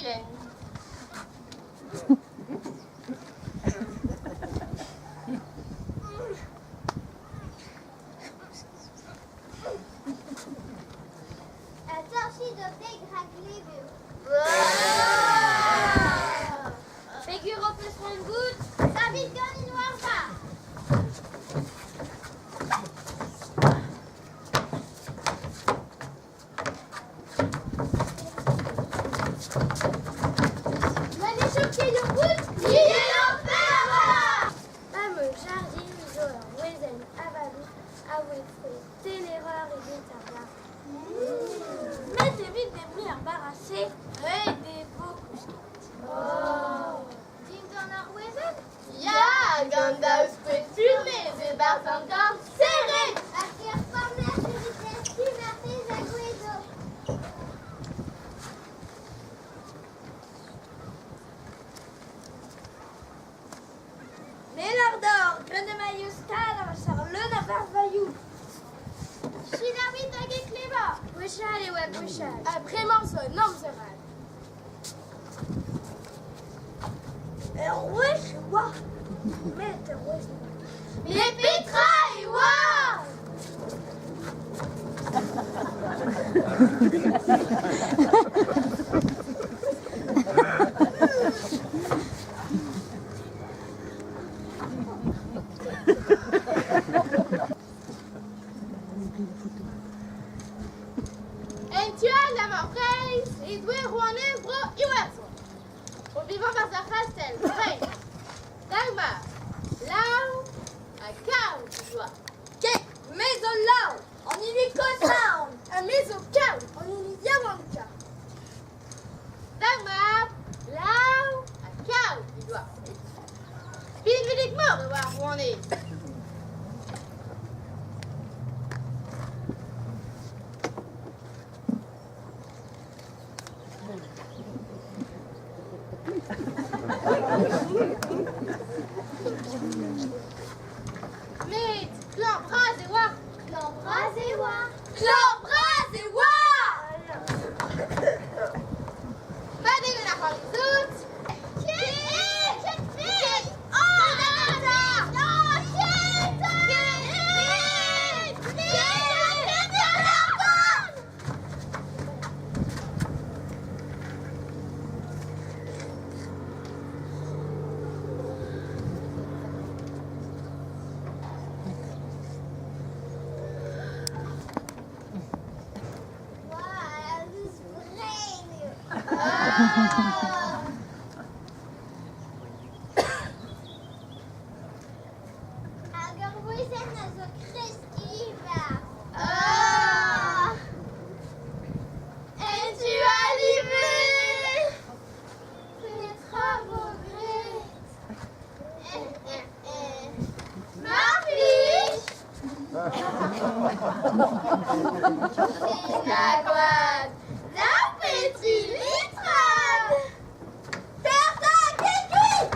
vilaine. Attends, she does big hug leave you. Figure op eens van goed. Ça vite gone in noir pas. L'année choquée de route, Il est l'enfer. Vamos jardim, Zola, Wezen, Avalu, Awefre, Ténéreur et Détarla. Mettez vite des bruits embarrassés et des beaux couchettes. Ding dans Norwezen. Ja, Gandalf peut fumer, des barres encore serrées. Aquí reforme la jurisprudence merci Zaguedo. Mélardor, Grenemayus, Talamachar, Le Navarre, Vaillou. Shinami Tagi Kleba. Wishal et Web Wishal. Après Manson, non, Zeral. Wesh, wa. Mettez Wesh. Les pétrailles, waouh! Eventual la morpreis et doué rouané bro iwerso. Au vivant par sa fastel, rei. Dagmar, lao, a cao, tu vois. Ke, maison là. On y lui cossa. Un maison cao. On y lui yamanka. Dagmar, lao, a cao, tu vois. Spinvidik mort de voir rouané. Mais, l'embrase et voir. L'embrase et voir. L'embrase et voir. Pas de la part des autres. Wow, this is brain. Norwezen is zo Christiva. Et tu as livré. C'est trop gré. Marfiche. La quad. La petite litrade. Personne qui crie.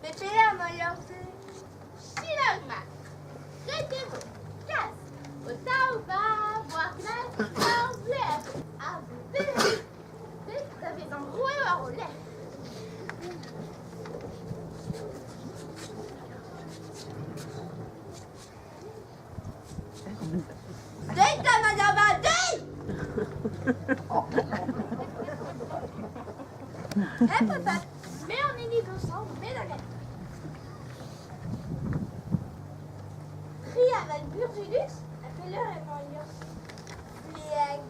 Pépé là, Maillorté. Silagma. Retenez-vous. Casse. Au va voir classe. Dans l'air. À vous faire. Vous avez un roueur au lait. Dès ta madame, dès. Hé, papa. Mais on est libre ensemble, mais d'accord. Crie avec Burdulus, appelle-leur et Maillorté. Liag.